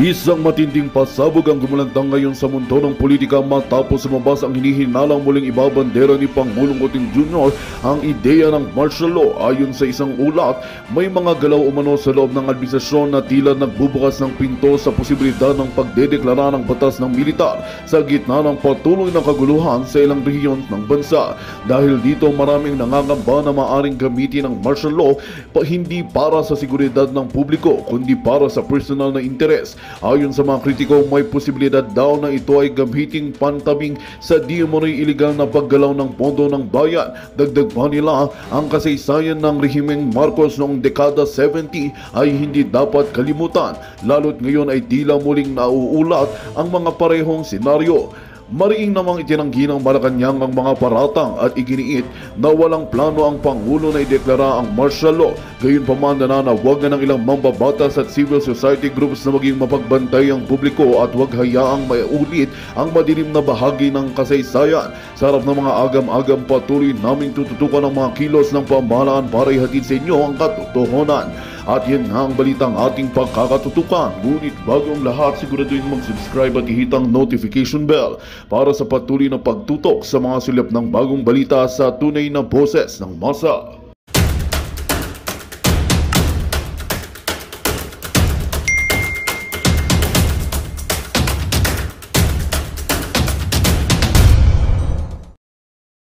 Isang matinding pasabog ang gumulantang ngayon sa mundo ng politika matapos lumabas ang hinihinalang muling ibabandera ni Pangulong Oting Jr. ang ideya ng martial law. Ayon sa isang ulat, may mga galaw umano sa loob ng administrasyon na tila nagbubukas ng pinto sa posibilidad ng pagdedeklara ng batas ng militar sa gitna ng patuloy na kaguluhan sa ilang rehiyon ng bansa. Dahil dito maraming nangangamba na maaring gamitin ang martial law hindi para sa seguridad ng publiko kundi para sa personal na interes. Ayon sa mga kritiko, may posibilidad daw na ito ay gamiting pantabing sa di umano'y iligal na paggalaw ng pondo ng bayan. Dagdag pa nila, ang kasaysayan ng rehimeng Marcos noong dekada 70 ay hindi dapat kalimutan, lalo't ngayon ay tila muling nauulat ang mga parehong senaryo. Mariing namang itinanggi ng Malacanang ang mga paratang at iginiit na walang plano ang Pangulo na ideklara ang martial law. Gayunpaman nananawagan ng ilang mambabatas at civil society groups na maging mapagbantay ang publiko at huwag hayaang maulit ang madilim na bahagi ng kasaysayan. Sa harap ng mga agam-agam, patuloy naming tututukan ang mga kilos ng pamahalaan para ihatid sa inyo ang katotohanan. At yan nga ang balitang ating pagkakatutukan. Ngunit bago ang lahat, siguraduhin mag-subscribe at ihit ang notification bell para sa patuloy na pagtutok sa mga sulap ng bagong balita sa tunay na boses ng masa.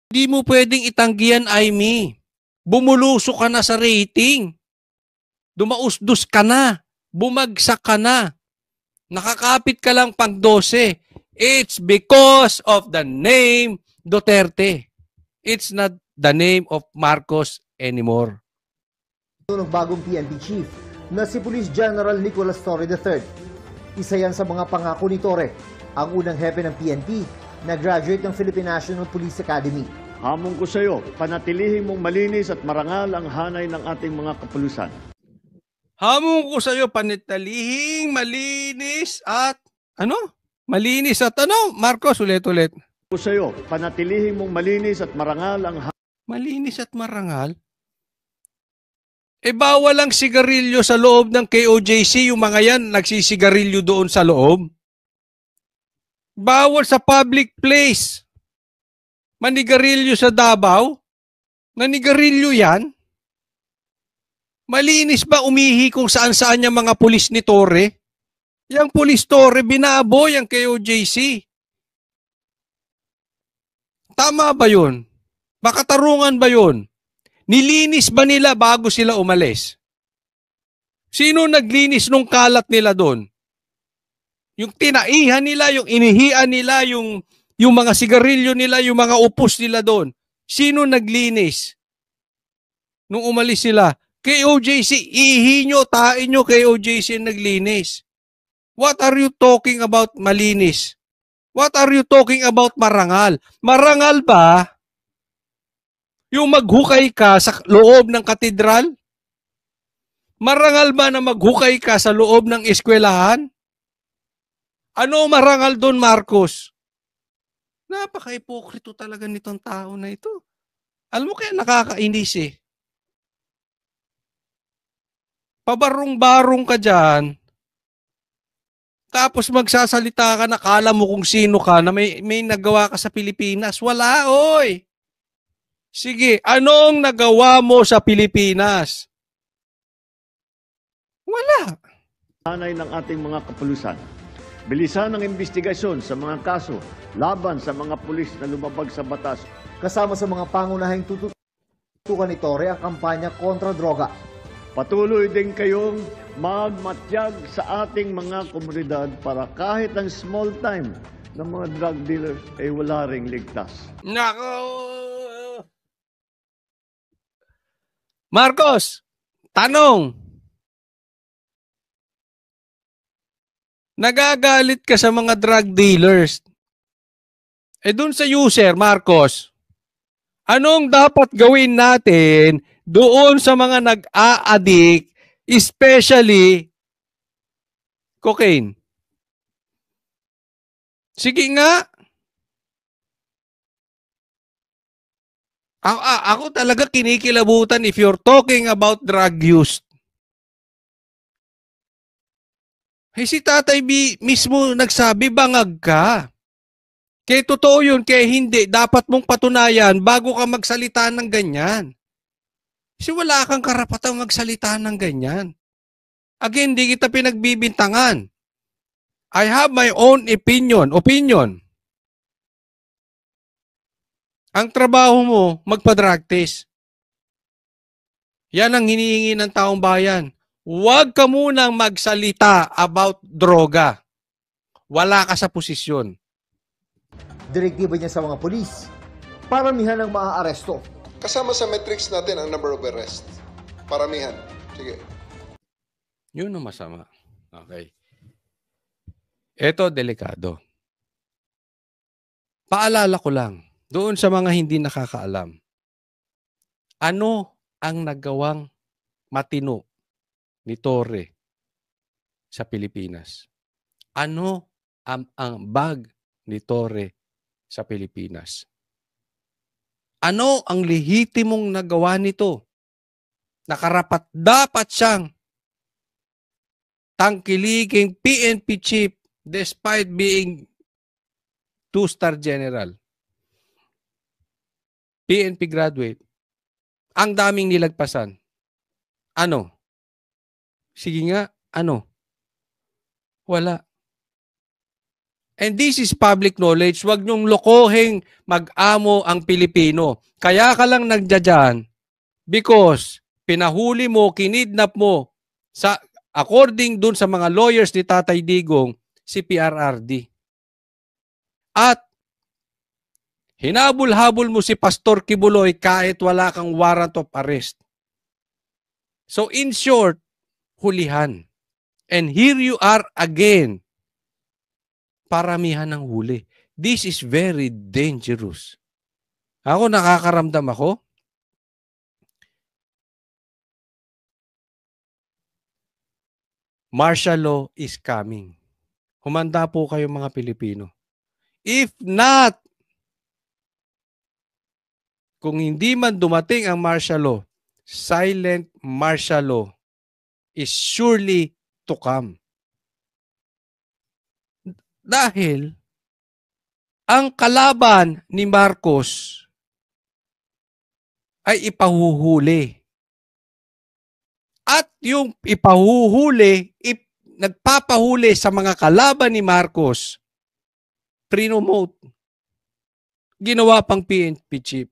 Hindi mo pwedeng itanggihan, Aimee. Bumulusok ka na sa rating. Dumausdos ka na. Bumagsak ka na. Nakakapit ka lang pang 12. It's because of the name Duterte. It's not the name of Marcos anymore. Ng bagong PNP chief na si Police General Nicolas Torre III. Isa yan sa mga pangako ni Torre, ang unang hepe ng PNP na graduate ng Philippine National Police Academy. Hamon ko sa iyo, panatilihin mong malinis at marangal ang hanay ng ating mga kapulisan. Hamon ko sa iyo, panitalihing malinis at Malinis at Marcos, ulit-ulit. Ko sa iyo, panatilihin mong malinis at marangal ang Malinis at marangal? Bawal ang sigarilyo sa loob ng KOJC, yung mga yan nagsisigarilyo doon sa loob. Bawal sa public place. Manigarilyo sa Davao? Nanigarilyo yan? Malinis ba umihi kung saan-saan yung mga pulis ni Torre? Yang pulis Torre, binaboy ang KOJC. Tama ba yun? Makatarungan ba yun? Nilinis ba nila bago sila umalis? Sino naglinis nung kalat nila doon? Yung tinaihan nila, yung inihian nila, yung mga sigarilyo nila, yung mga upos nila doon. Sino naglinis? Nung umalis sila, KOJC, ihi nyo, tain nyo, KOJC naglinis. What are you talking about malinis? What are you talking about marangal? Marangal ba yung maghukay ka sa loob ng katedral? Marangal ba na maghukay ka sa loob ng eskwelahan? Ano marangal doon, Marcos? Napaka-hipokrito talaga nitong tao na ito. Alam mo kaya nakakainis eh. Pabarong-barong ka dyan, tapos magsasalita ka, nakala mo kung sino ka, na may nagawa ka sa Pilipinas. Wala, oy! Sige, anong nagawa mo sa Pilipinas? Wala. hanay ng ating mga kapulisan. Bilisan ang investigasyon sa mga kaso laban sa mga pulis na lumabag sa batas. Kasama sa mga pangunahing tutukan ni Torre ang kampanya kontra droga. Patuloy din kayong magmatyag sa ating mga komunidad para kahit ang small time ng mga drug dealers ay wala ring ligtas. Nako! Marcos, tanong. Nagagalit ka sa mga drug dealers. Dun sa user, Marcos, anong dapat gawin natin doon sa mga nag-a-addict, especially cocaine? Sige nga. Ako talaga kinikilabutan if you're talking about drug use. Ay si Tatay B mismo nagsabi, bangag ka. Kaya totoo yun, kaya hindi. Dapat mong patunayan bago ka magsalita ng ganyan. Kasi wala kang karapatang magsalita ng ganyan. Again, di kita pinagbibintangan. I have my own opinion. Ang trabaho mo, magpa-drug test. Yan ang hinihingi ng taong bayan. Huwag ka munang magsalita about droga. Wala ka sa posisyon. Direktiba niya sa mga pulis, paramihan ang maaaresto. Kasama sa metrics natin ang number of arrests. Paramihan. Sige. Yun ang masama. Okay. Ito, delikado. Paalala ko lang, doon sa mga hindi nakakaalam, ano ang nagawang matino ni Torre sa Pilipinas? Ano ang bag ni Torre sa Pilipinas? Ano ang lehitimong nagawa nito? Nakarapat dapat siyang tangkiliging PNP chief despite being 2-star general. PNP graduate. Ang daming nilagpasan. Ano? Sige nga, ano? Wala. And this is public knowledge. Huwag niyong lokoheng mag-amo ang Pilipino. Kaya ka lang nagdadyan because pinahuli mo, kinidnap mo, according dun sa mga lawyers ni Tatay Digong, si PRRD. At hinabol-habol mo si Pastor Kibuloy kahit wala kang warrant of arrest. So in short, hulihan. And here you are again. Paramihan ng huli. This is very dangerous. Ako nakakaramdam ako. Martial law is coming. Humanda po kayo mga Pilipino. If not, kung hindi man dumating ang martial law, silent martial law is surely to come. Dahil ang kalaban ni Marcos ay ipahuhuli. At yung ipahuhuli, nagpapahuli sa mga kalaban ni Marcos, prinomote. Ginawa pang PNP chief.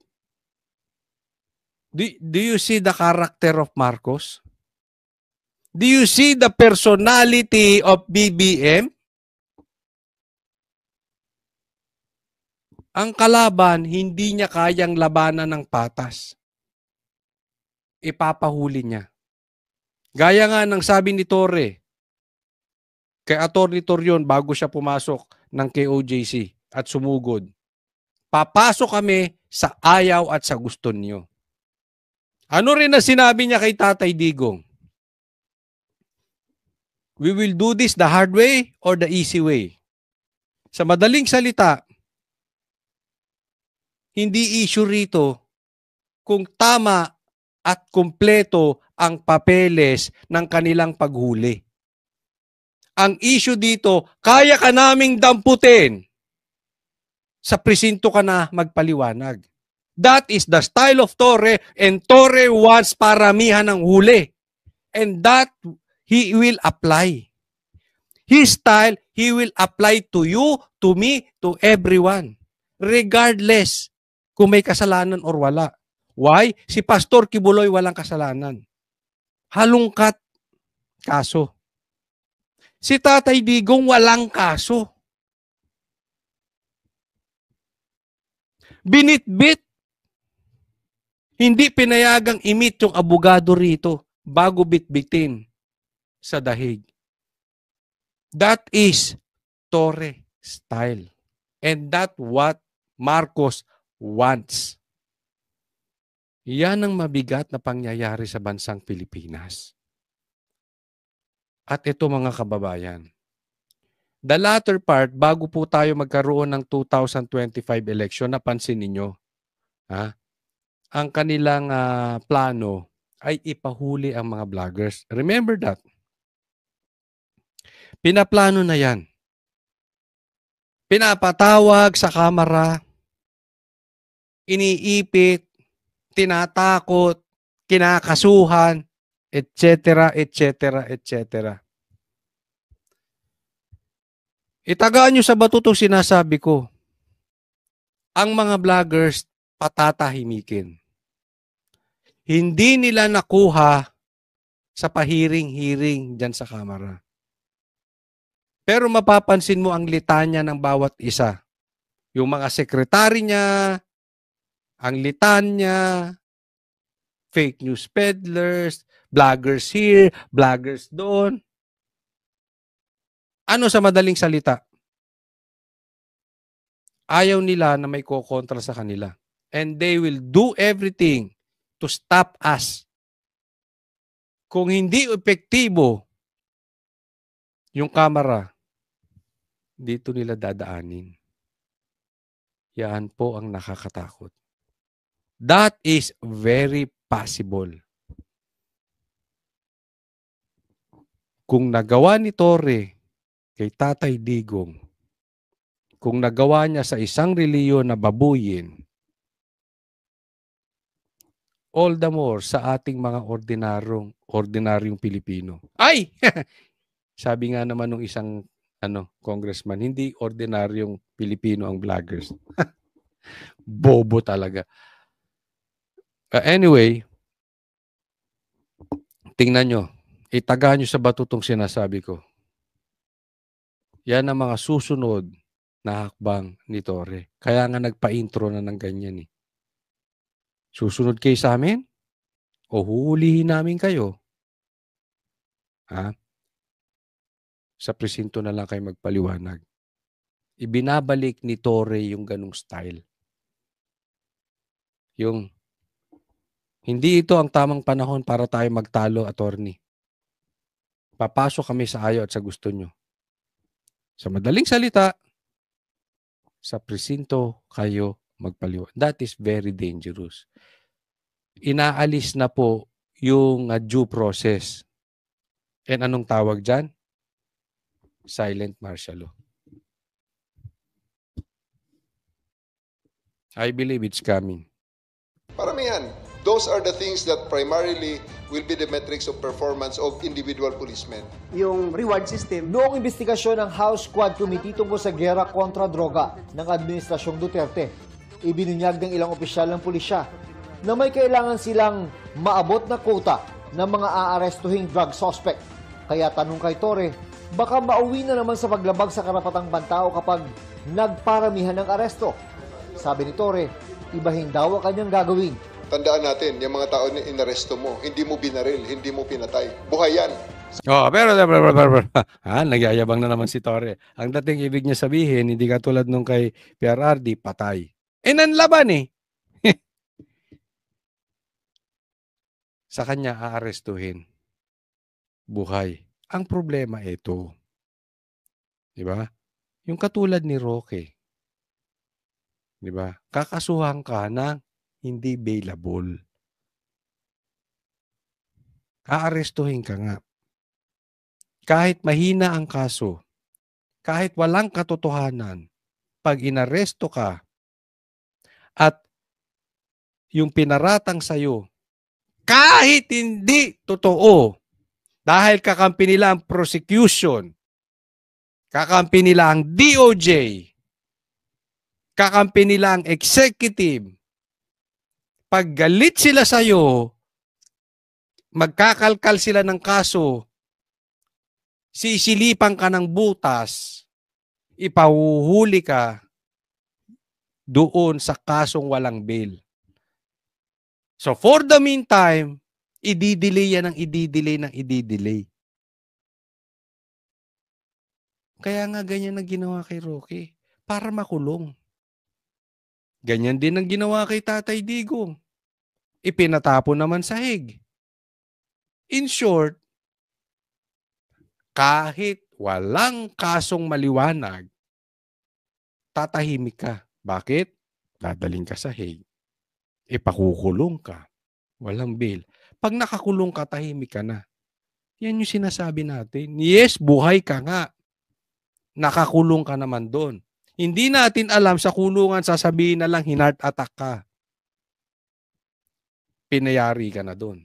Do you see the character of Marcos? Do you see the personality of BBM? Ang kalaban, hindi niya kayang labanan ng patas. Ipapahuli niya. Gaya nga ng sabi ni Torre, kay Atty. Torion bago siya pumasok ng KOJC at sumugod. Papasok kami sa ayaw at sa gusto niyo. Ano rin na sinabi niya kay Tatay Digong? We will do this the hard way or the easy way. Sa madaling salita, hindi issue rito kung tama at kumpleto ang papeles ng kanilang paghuli. Ang issue dito, kaya ka naming damputin. Sa presinto ka na magpaliwanag. That is the style of Torre, and Torre wants paramihan ng huli. And that he will apply. His style, he will apply to you, to me, to everyone. Regardless kung may kasalanan or wala. Why? Si Pastor Kibuloy walang kasalanan. Halungkat kaso. Si Tatay Digong walang kaso. Binitbit. Hindi pinayagang imit yung abogado rito bago bitbitin sa dahig. That is Torre style. And that what Marcos wants. Yan ang mabigat na pangyayari sa bansang Pilipinas. At ito mga kababayan, the latter part, bago po tayo magkaroon ng 2025 election, napansin ninyo, ang kanilang plano ay ipahuli ang mga vloggers. Remember that. Pinaplano na yan. Pinapatawag sa kamera, iniipit, tinatakot, kinakasuhan, etc., etc., etc. Itagaan nyo sa bato itong sinasabi ko. Ang mga vloggers patatahimikin. Hindi nila nakuha sa pahiring-hiring dyan sa kamera. Pero mapapansin mo ang litanya ng bawat isa. Yung mga sekretary niya, ang litanya, fake news peddlers, vloggers here, vloggers doon. Ano sa madaling salita? Ayaw nila na may kokontra sa kanila. And they will do everything to stop us. Kung hindi epektibo yung kamera, dito nila dadaanin. Yan po ang nakakatakot. That is very possible. Kung nagawa ni Torre kay Tatay Digong, kung nagawa niya sa isang reliyon na babuyin, all the more sa ating mga ordinaryong Pilipino. Ay! Sabi nga naman ng isang congressman, hindi ordinaryong Pilipino ang vloggers. Bobo talaga. Anyway, tingnan nyo. Itaga nyo sa bato itong sinasabi ko. Yan ang mga susunod na hakbang ni Torre. Kaya nga nagpa-intro na ng ganyan eh. Susunod kayo sa amin? O huhulihin namin kayo? Ha? Sa presinto na lang kayo magpaliwanag. Ibinabalik ni Torre yung ganung style. Yung, hindi ito ang tamang panahon para tayo magtalo, attorney. Papasok kami sa ayaw at sa gusto nyo. Sa madaling salita, sa presinto kayo magpaliwanag. That is very dangerous. Inaalis na po yung due process. And anong tawag dyan? Silent martial law. I believe it's coming. Paramihan. Those are the things that primarily will be the metrics of performance of individual policemen. Yung reward system. Noong investigasyon ng House Quad Committee tungkol sa gera kontra droga ng Administrasyong Duterte, ibinunyag ng ilang opisyal ng pulisya na may kailangan silang maabot na quota ng mga aarestuhing drug suspect. Kaya tanong kay Torre, baka mauwi na naman sa paglabag sa karapatang bantao kapag nagparamihan ng aresto. Sabi ni Torre, ibahin daw ang kanyang gagawin. Tandaan natin, yung mga tao na inaresto mo, hindi mo binaril, hindi mo pinatay. Buhay yan. Oh, pero nagyayabang na naman si Torre. Ang dating ibig niya sabihin, hindi katulad nung kay PRRD, patay. Nanlaban eh. Sa kanya aarestuhin. Buhay. Ang problema ito. Diba? Yung katulad ni Roque. Diba? Kakasuhan ka ng hindi bailable. Aarestuhin ka nga. Kahit mahina ang kaso, kahit walang katotohanan, pag inaresto ka at yung pinaratang sa'yo, kahit hindi totoo, dahil kakampi nila ang prosecution, kakampi nila ang DOJ, kakampi nila ang executive, pag galit sila sa'yo, magkakalkal sila ng kaso, sisilipan ka ng butas, ipahuhuli ka doon sa kasong walang bail. So for the meantime, i-delay yan ng i-delay. Kaya nga ganyan ang ginawa kay Roque, para makulong. Ganyan din ang ginawa kay Tatay Digong. Ipinatapon naman sa Hague. In short, kahit walang kasong maliwanag, tatahimik ka. Bakit? Dadaling ka sa Hague. Ipakukulong ka. Walang bail. Pag nakakulong ka, tahimik ka na. Yan yung sinasabi natin. Yes, buhay ka nga. Nakakulong ka naman doon. Hindi natin alam sa kulungan, sasabihin na lang hinart attack ka. Pinayari ka na doon.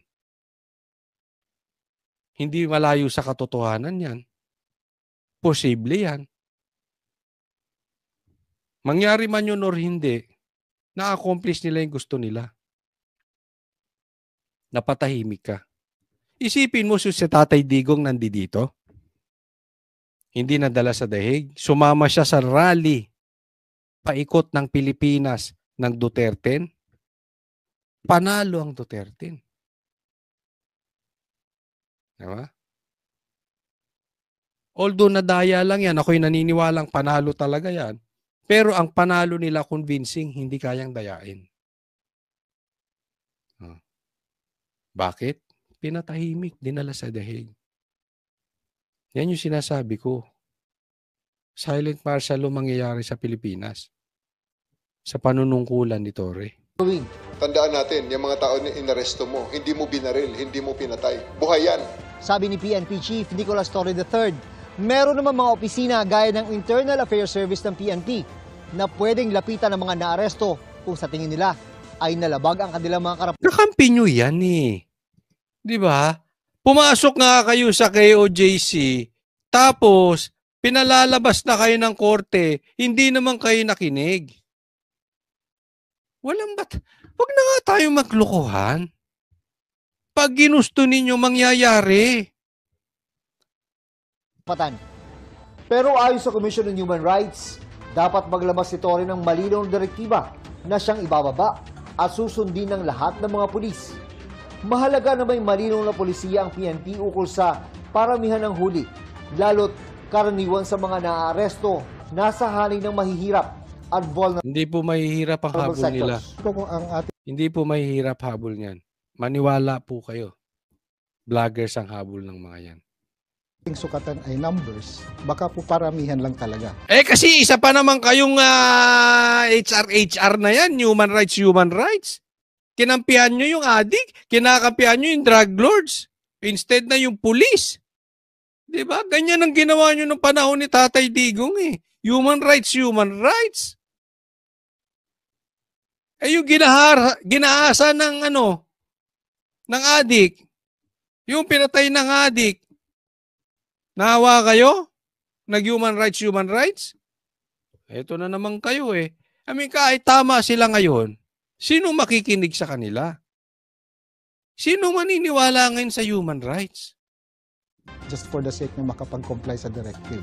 Hindi malayo sa katotohanan yan. Posible yan. Mangyari man yun or hindi, na-accomplish nila yung gusto nila. Napatahimik ka. Isipin mo si Tatay Digong nandito. Hindi nadala sa dahig. Sumama siya sa rally paikot ng Pilipinas ng Duterte. Panalo ang Duterte. Diba? Although nadaya lang yan, ako'y naniniwalang panalo talaga yan. Pero ang panalo nila convincing, hindi kayang dayain. Bakit? Pinatahimik, dinala sa dahig. Yan yung sinasabi ko. Silent martial law mangyayari sa Pilipinas. Sa panunungkulan ni Torre. Tandaan natin, yung mga tao na inaresto mo, hindi mo binaril, hindi mo pinatay. Buhay yan. Sabi ni PNP Chief Nicolas Torre III, meron naman mga opisina gaya ng Internal Affairs Service ng PNP na pwedeng lapitan ng mga naaresto kung sa tingin nila ay nalabag ang kanilang mga karapatan. Nakampi nyo yan eh. Di ba? Pumasok nga kayo sa KOJC, tapos pinalalabas na kayo ng korte, hindi naman kayo nakinig. Walang bat. Huwag na nga tayo maglukuhan. Pag ginusto ninyo, mangyayari. Pero ayon sa Commission on Human Rights, dapat maglabas si Torre ng malinaw na direktiba na siyang ibababa at susundin ng lahat ng mga pulis. Mahalaga na may malinaw na polisiya ang PNP ukol sa paramihan ng huli, lalo't karaniwan sa mga naaaresto nasa haling ng mahihirap at vulnerable. Hindi po mahihirap ang habol nila. Hindi po mahihirap habol niyan. Maniwala po kayo. Vloggers ang habol ng mga yan. Yung sukatan ay numbers, baka po paramihan lang talaga. Eh kasi isa pa naman kayong HR na yan, human rights. Kinampihan nyo yung addict, kinakampihan nyo yung drug lords, instead na yung police. Diba? Ganyan ang ginawa nyo nung panahon ni Tatay Digong eh. Human rights. Eh yung ginaasa ng ng addict, yung pinatay ng addict, nahawa kayo? Nag-human rights? Ito na naman kayo eh. I mean, kahit tama sila ngayon, sino makikinig sa kanila? Sino maniniwala ngayon sa human rights? Just for the sake na makapag-comply sa directive.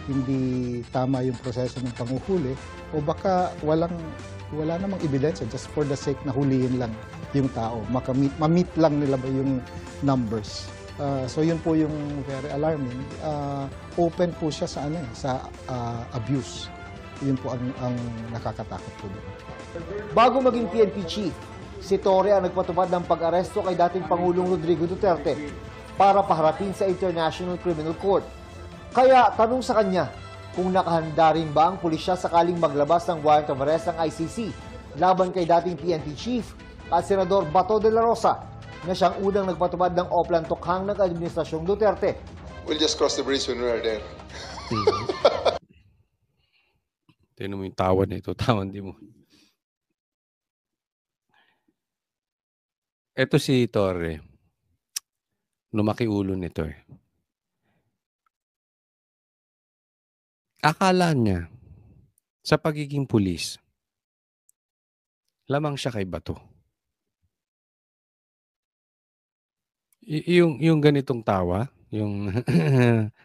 Hindi tama yung proseso ng panguhuli o baka wala namang ebidensya just for the sake na huliin lang yung tao. Ma-meet lang nila ba yung numbers. So yun po yung very alarming. Open po siya sa abuse. Yun po ang nakakatakot po doon. Bago maging PNP Chief, si Torre ang nagpatupad ng pag-aresto kay dating Pangulong Rodrigo Duterte para paharapin sa International Criminal Court. Kaya tanong sa kanya kung nakahanda rin ba ang pulisya sakaling maglabas ng warrant of arrest ng ICC laban kay dating PNP Chief at Senador Bato de la Rosa na siyang unang nagpatupad ng Oplan Tokhang ng Administrasyong Duterte. We'll just cross the bridge when we are there. Tignan mo yung tawan na ito. Tawan di mo. Ito si Torre. Lumaki ulo nito eh. Akala niya sa pagiging pulis, lamang siya kay Bato. Yung ganitong tawa, yung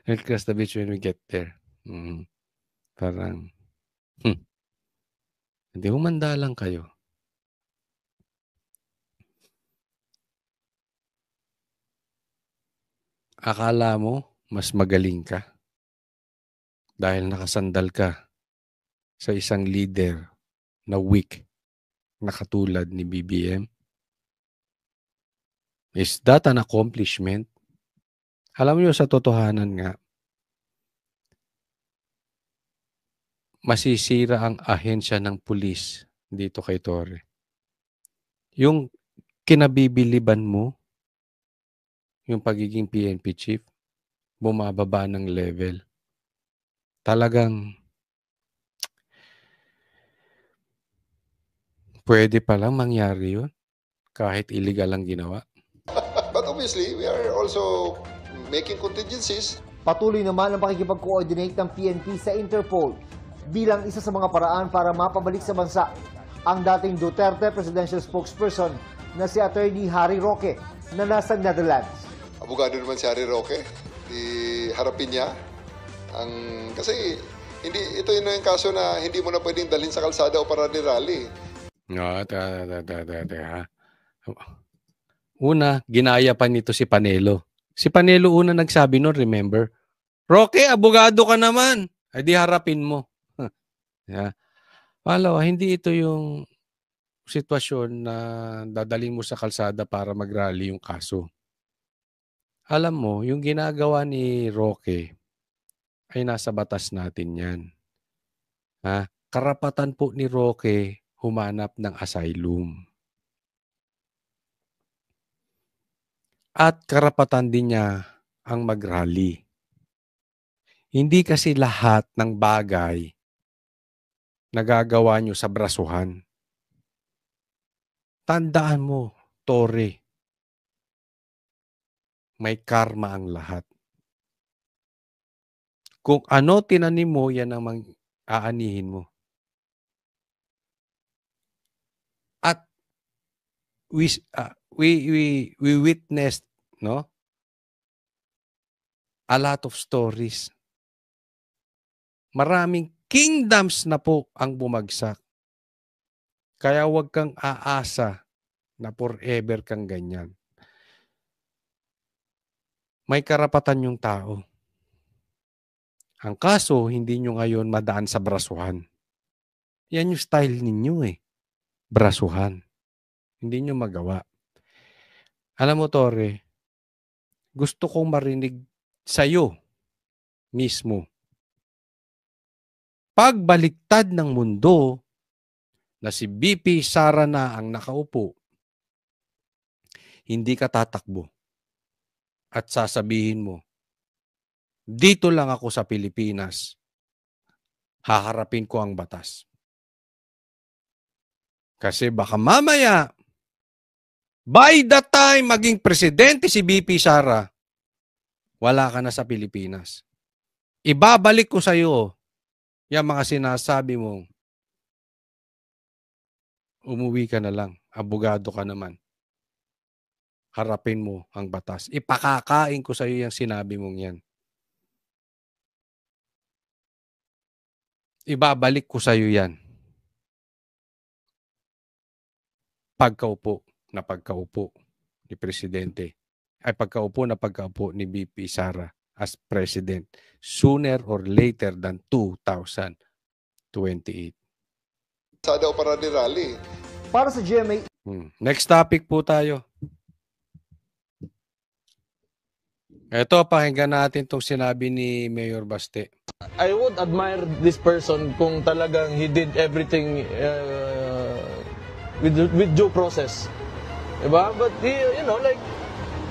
we'll cross the beach when we get there. Parang, hindi, humanda lang kayo. Akala mo, mas magaling ka dahil nakasandal ka sa isang leader na weak na katulad ni BBM? Is that an accomplishment? Alam niyo, sa totohanan nga, masisira ang ahensya ng pulis dito kay Torre. Yung kinabibiliban mo, yung pagiging PNP chief, bumababa ng level. Talagang pwede palang mangyari yun kahit illegal ang ginawa. But obviously, we are also making contingencies. Patuloy naman ang pakikipag-coordinate ng PNP sa Interpol bilang isa sa mga paraan para mapabalik sa bansa ang dating Duterte presidential spokesperson na si Attorney Harry Roque na nasa Netherlands. Abogado naman si Harry Roque. Harapin niya. Kasi ito yun yung kaso na hindi mo na pwedeng dalhin sa kalsada o para rally. No, una, ginaya pa nito si Panelo. Si Panelo una nagsabi nun, remember? Roque, abogado ka naman. Ay di harapin mo. Yeah. Palawa, hindi ito yung sitwasyon na dadalhin mo sa kalsada para mag-rally yung kaso. Alam mo, yung ginagawa ni Roque ay nasa batas natin yan. Karapatan po ni Roque humanap ng asylum. At karapatan din niya ang mag-rally. Hindi kasi lahat ng bagay nagagawa nyo sa brasuhan. Tandaan mo, Tore, may karma ang lahat. Kung ano tinanim mo, yan ang aanihin mo. At we witnessed, no, a lot of stories. Maraming kingdoms na po ang bumagsak. Kaya huwag kang aasa na forever kang ganyan. May karapatan yung tao. Ang kaso, hindi nyo ngayon madaan sa brasuhan. Yan yung style ninyo brasuhan. Hindi nyo magawa. Alam mo, Tore, gusto kong marinig sa'yo mismo. Pagbaliktad ng mundo na si BP Sara na ang nakaupo, hindi ka tatakbo at sasabihin mo, dito lang ako sa Pilipinas, haharapin ko ang batas. Kasi baka mamaya, by the time maging presidente si BP Sara, wala ka na sa Pilipinas. Ibabalik ko sa iyo yung mga sinasabi mo. Umuwi ka na lang. Abogado ka naman. Harapin mo ang batas. Ipakakain ko sa iyo yung sinabi mong yan. Ibabalik ko sa iyo yan. Pagkaupo ni Presidente. Ay pagkaupo ni BP Sara as President sooner or later than 2028. Sada o para rally. Para sa GMA Next topic po tayo. Ito, pakinggan natin itong sinabi ni Mayor Baste. I would admire this person kung talagang he did everything with due process. Diba? But you know, like,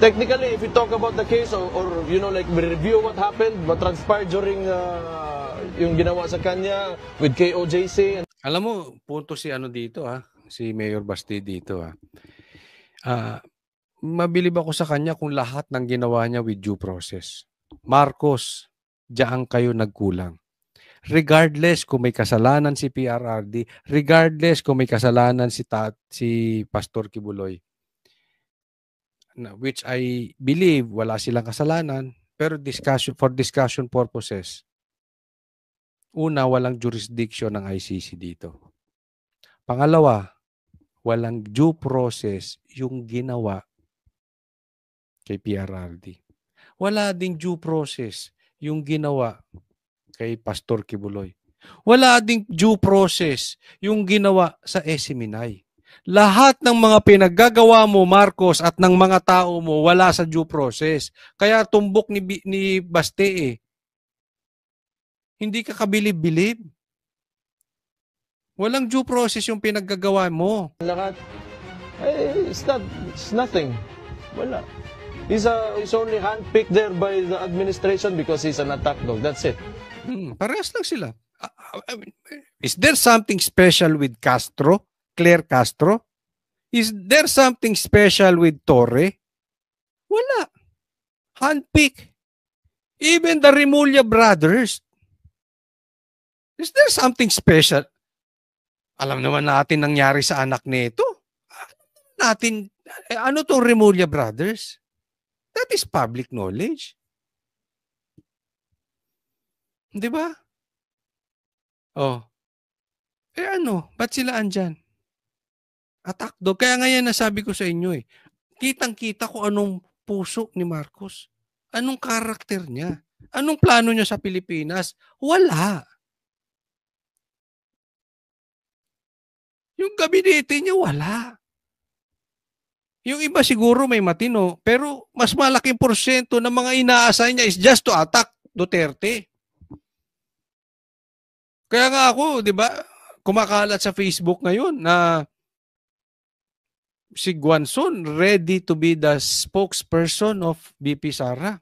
technically, if you talk about the case or you know, like, we review what happened, what transpired during yung ginawa sa kanya with KOJC. Alam mo, punto si ano dito si Mayor Baste dito mabilib ako sa kanya kung lahat ng ginawa niya with due process. Marcos, diyan kayo nagkulang. Regardless kung may kasalanan si PRRD, regardless kung may kasalanan si Pastor Kibuloy, which I believe wala silang kasalanan, pero for discussion purposes, una, walang jurisdiction ng ICC dito. Pangalawa, walang due process yung ginawa kay PRRD. Wala ding due process yung ginawa kay Pastor Kibuloy. Wala ding due process yung ginawa sa Esiminay. Lahat ng mga pinaggagawa mo, Marcos, at ng mga tao mo, wala sa due process. Kaya tumbok ni Baste Hindi ka kabilib-bilib. Walang due process yung pinaggagawa mo. Lahat, it's nothing. Wala. He's only handpicked there by the administration because he's an attack dog. That's it. Parehas lang sila. Is there something special with Castro? Claire Castro? Is there something special with Torre? Wala. Handpick. Even the Remulla brothers. Is there something special? Alam naman natin nangyari sa anak nito. Ano tong Remulla brothers? That is public knowledge. Di ba? Oh. Ba't sila andyan? Attack dog. Kaya nga yan nasabi ko sa inyo eh. Kitang-kita ko anong puso ni Marcos. Anong karakter niya? Anong plano niya sa Pilipinas? Wala. Yung gabinete niya, wala. Yung iba siguro may matino, pero mas malaking porsyento ng mga ina-assign niya is just to attack Duterte. Kaya nga ako, di ba, kumakalat sa Facebook ngayon na si Guanzon ready to be the spokesperson of VP Sara.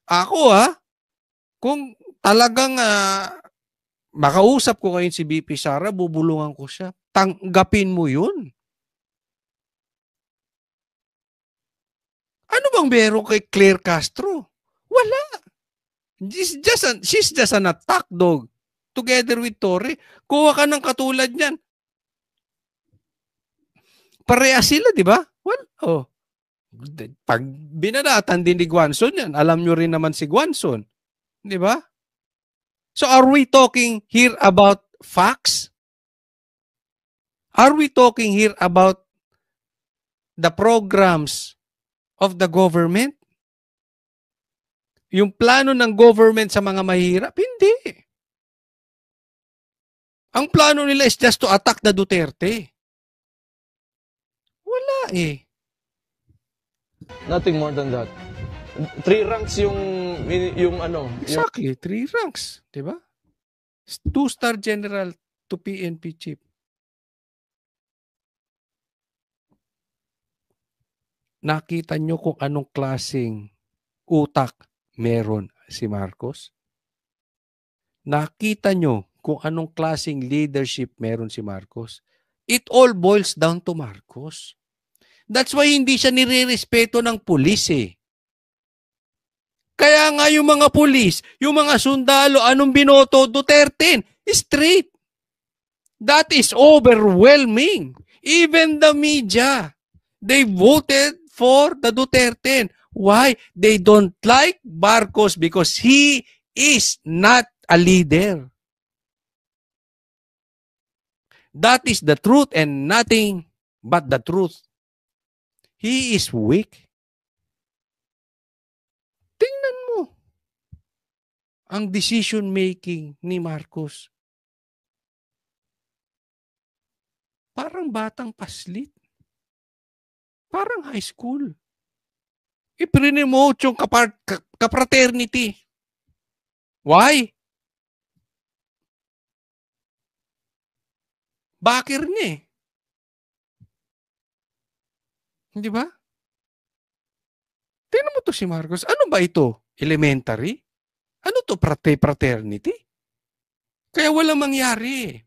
Ako kung talagang makausap ko ngayon si VP Sara, bubulungan ko siya. Tanggapin mo yun. Ano bang meron kay Claire Castro? Wala. She's just an attack dog together with Torre. Kuha ka ng katulad niyan. Parehas sila, di ba? Well, pag binanatan din ni Guanzon yan, alam nyo rin naman si Guanzon. Di ba? So are we talking here about facts? Are we talking here about the programs of the government? Yung plano ng government sa mga mahirap? Hindi. Ang plano nila is just to attack the Duterte. Wala eh. Nothing more than that. 3 ranks yung ano. Exactly, 3 ranks. Diba? 2-star general to PNP chief. Nakita nyo kung anong klaseng utak meron si Marcos? Nakita nyo kung anong klaseng leadership meron si Marcos? It all boils down to Marcos. That's why hindi siya nire-respeto ng pulis eh. Kaya nga yung mga pulis, yung mga sundalo, anong binoto? Duterte. Straight. That is overwhelming. Even the media, they voted for the Duterte. Why? They don't like Marcos because he is not a leader. That is the truth and nothing but the truth. He is weak. Tingnan mo ang decision making ni Marcos. Parang batang paslit. Parang high school. I-promote yung kapraternity. Why? Bakir niya eh. Hindi ba? Tingnan mo to si Marcos. Ano ba ito? Elementary? Ano to? Fraternity? Kaya walang mangyari.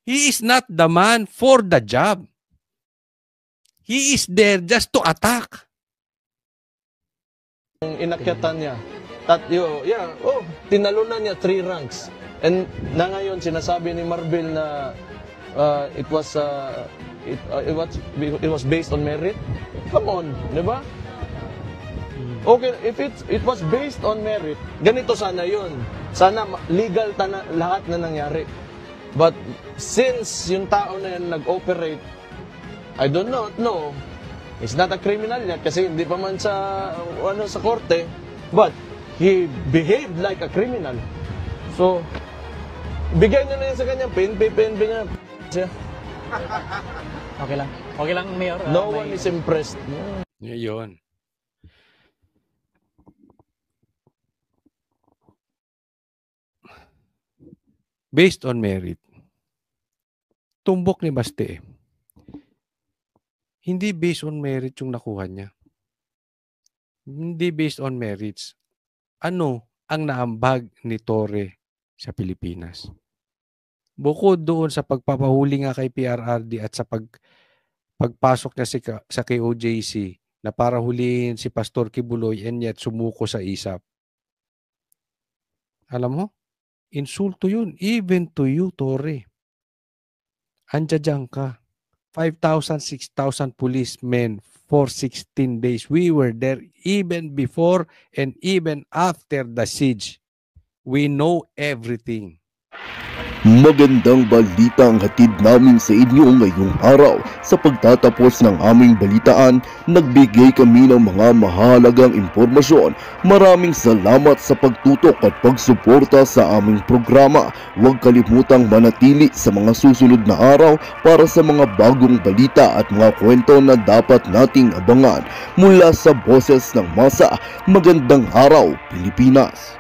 He is not the man for the job. He is there just to attack. Yung inakyatan niya. Tinalunan niya 3 ranks. And na ngayon sinasabi ni Marbil na it was based on merit. Come on, 'di ba? Okay, if it was based on merit, ganito sana 'yon. Sana legal lahat na nangyari. But since yung tao na yan nag-operate, I don't know, he's not a criminal yet kasi hindi pa man sa korte, but he behaved like a criminal. So, bigay niya na yan sa kanya, PNP niya. Okay lang. Okay lang, Mayor. No one is impressed. Yun. Based on merit, tumbok ni Baste. Hindi based on merit yung nakuha niya. Hindi based on merits. Ano ang naambag ni Torre sa Pilipinas? Bukod doon sa pagpapahuli nga kay PRRD at sa pagpasok niya sa KOJC na para hulihin si Pastor Kibuloy and yet sumuko sa ISAP. Alam mo, insulto yun. Even to you, Torre. Andiyan ka. 5,000, 6,000 policemen for 16 days. We were there even before and even after the siege. We know everything. Magandang balita ang hatid namin sa inyo ngayong araw. Sa pagtatapos ng aming balitaan, nagbigay kami ng mga mahalagang impormasyon. Maraming salamat sa pagtutok at pagsuporta sa aming programa. Huwag kalimutang manatili sa mga susunod na araw para sa mga bagong balita at mga kwento na dapat nating abangan. Mula sa Boses ng Masa, magandang araw, Pilipinas!